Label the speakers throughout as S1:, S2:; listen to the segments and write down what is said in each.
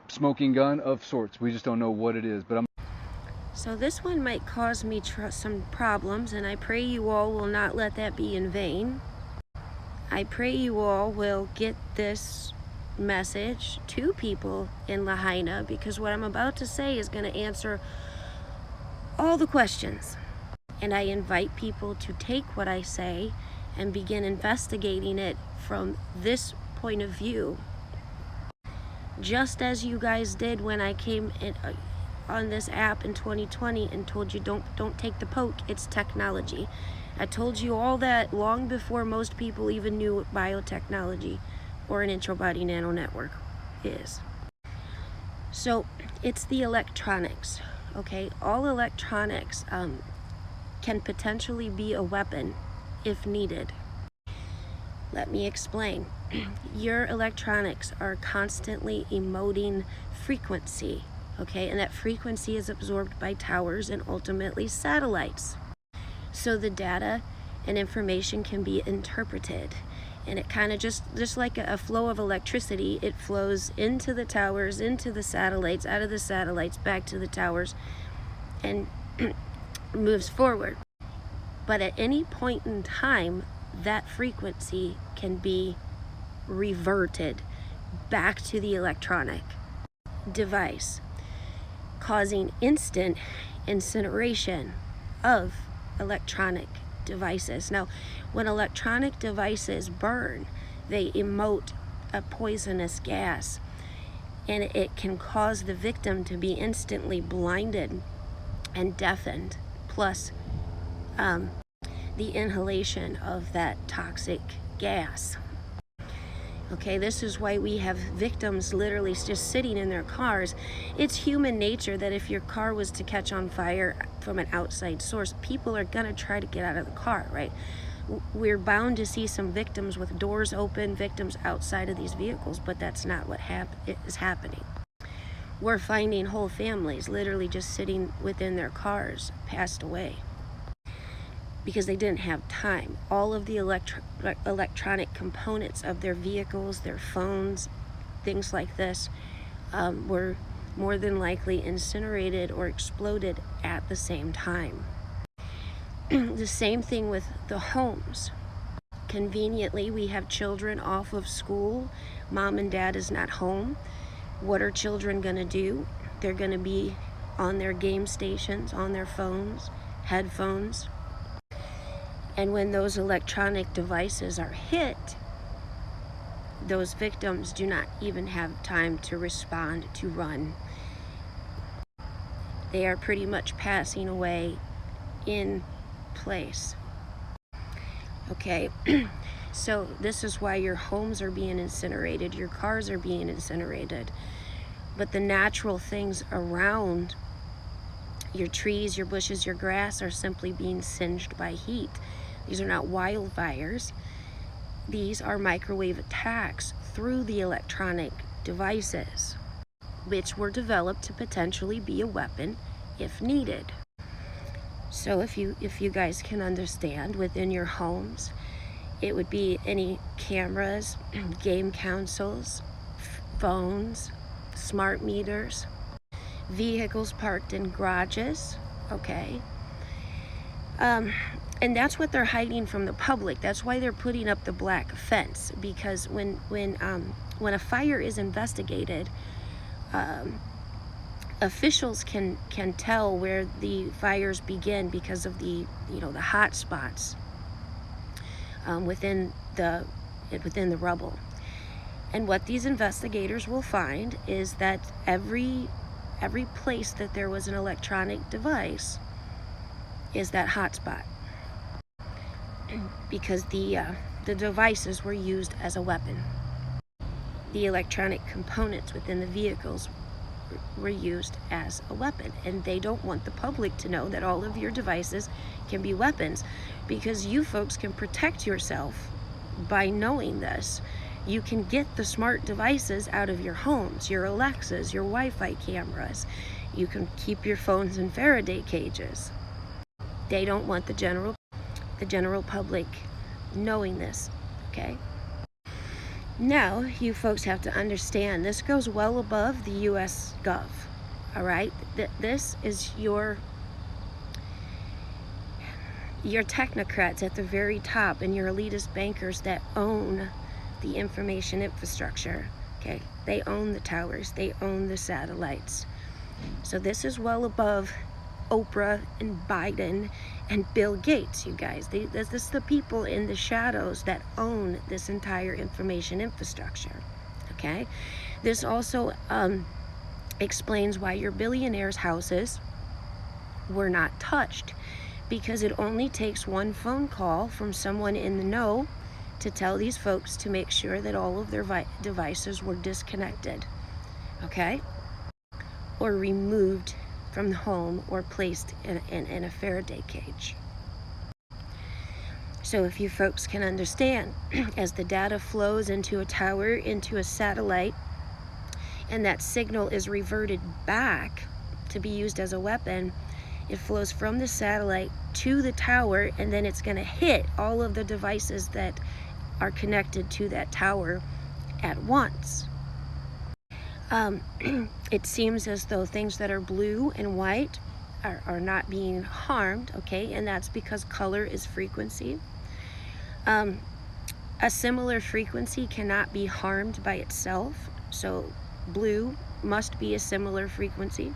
S1: smoking gun of sorts. We just don't know what it is, but I'm...
S2: So this one might cause me some problems, and I pray you all will not let that be in vain. I pray you all will get this message to people in Lahaina, because what I'm about to say is going to answer all the questions. And I invite people to take what I say and begin investigating it from this point of view. Just as you guys did when I came in, on this app in 2020 and told you don't take the poke, it's technology. I told you all that long before most people even knew what biotechnology or an intrabody nano network is. So it's the electronics, okay? All electronics can potentially be a weapon if needed. Let me explain. Your electronics are constantly emitting frequency, okay? And that frequency is absorbed by towers and ultimately satellites. So the data and information can be interpreted. And it kind of just like a flow of electricity, it flows into the towers, into the satellites, out of the satellites, back to the towers, and moves forward. But at any point in time, that frequency can be reverted back to the electronic device, causing instant incineration of electronic devices. Now, when electronic devices burn, they emote a poisonous gas, and it can cause the victim to be instantly blinded and deafened, plus the inhalation of that toxic gas. Okay, this is why we have victims literally just sitting in their cars. It's human nature that if your car was to catch on fire from an outside source, people are gonna try to get out of the car, right? We're bound to see some victims with doors open, victims outside of these vehicles, but that's not what is happening. We're finding whole families literally just sitting within their cars, passed away, because they didn't have time. All of the electronic components of their vehicles, their phones, things like this, were more than likely incinerated or exploded at the same time. The same thing with the homes. Conveniently, we have children off of school. Mom and dad is not home. What are children gonna do? They're gonna be on their game stations, on their phones, headphones. And when those electronic devices are hit, those victims do not even have time to respond, to run. They are pretty much passing away in place. Okay, so this is why your homes are being incinerated, your cars are being incinerated, but the natural things around your trees, your bushes, your grass are simply being singed by heat. These are not wildfires. These are microwave attacks through the electronic devices, which were developed to potentially be a weapon if needed. So if you guys can understand, within your homes, it would be any cameras, game consoles, phones, smart meters, vehicles parked in garages, okay? And that's what they're hiding from the public. That's why they're putting up the black fence, because when a fire is investigated, officials can tell where the fires begin because of the the hot spots within the rubble. And what these investigators will find is that every place that there was an electronic device is that hot spot, because the devices were used as a weapon. The electronic components within the vehicles were used as a weapon, and they don't want the public to know that all of your devices can be weapons, because you folks can protect yourself by knowing this. You can get the smart devices out of your homes, your Alexas, your Wi-Fi cameras. You can keep your phones in Faraday cages. They don't want the general public knowing this, okay? Now, you folks have to understand, this goes well above the US Gov, all right? This is your technocrats at the very top and your elitist bankers that own the information infrastructure, okay? They own the towers, they own the satellites. So this is well above Oprah and Biden and Bill Gates, you guys. This is the people in the shadows that own this entire information infrastructure, okay? This also explains why your billionaires' houses were not touched, because it only takes one phone call from someone in the know to tell these folks to make sure that all of their devices were disconnected, okay? Or removed from the home or placed in a Faraday cage. So if you folks can understand, as the data flows into a tower, into a satellite, and that signal is reverted back to be used as a weapon, it flows from the satellite to the tower, and then it's going to hit all of the devices that are connected to that tower at once. It seems as though things that are blue and white are not being harmed, okay? And that's because color is frequency. A similar frequency cannot be harmed by itself, so blue must be a similar frequency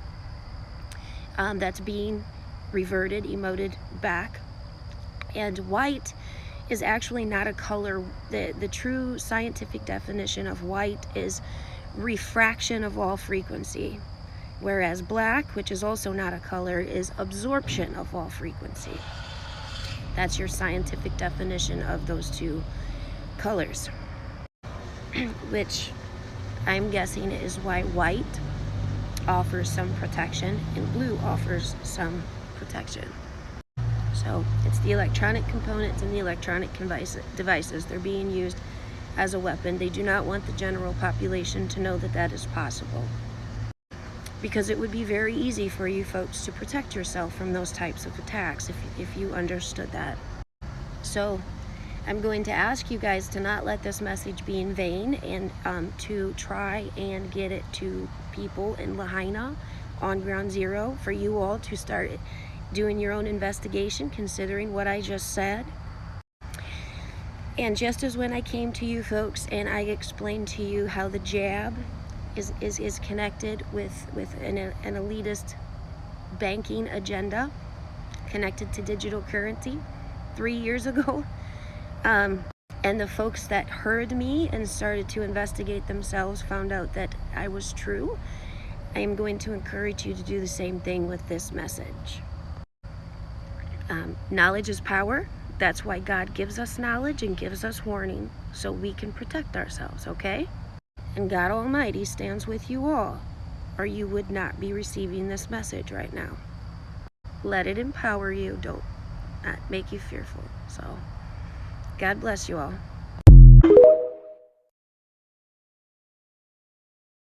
S2: that's being reverted, emoted back. And white is actually not a color. The true scientific definition of white is refraction of all frequency, whereas black, which is also not a color, is absorption of all frequency. That's your scientific definition of those two colors, which I'm guessing is why white offers some protection and blue offers some protection. So it's the electronic components and the electronic devices. They're being used as a weapon. They do not want the general population to know that that is possible, because it would be very easy for you folks to protect yourself from those types of attacks if you understood that. So I'm going to ask you guys to not let this message be in vain, and to try and get it to people in Lahaina on Ground Zero, for you all to start doing your own investigation, considering what I just said. And just as when I came to you folks and I explained to you how the jab is connected with an elitist banking agenda connected to digital currency 3 years ago, and the folks that heard me and started to investigate themselves found out that I was true, I am going to encourage you to do the same thing with this message. Knowledge is power. That's why God gives us knowledge and gives us warning, so we can protect ourselves, okay? And God Almighty stands with you all, or you would not be receiving this message right now. Let it empower you, don't not make you fearful. So God bless you all.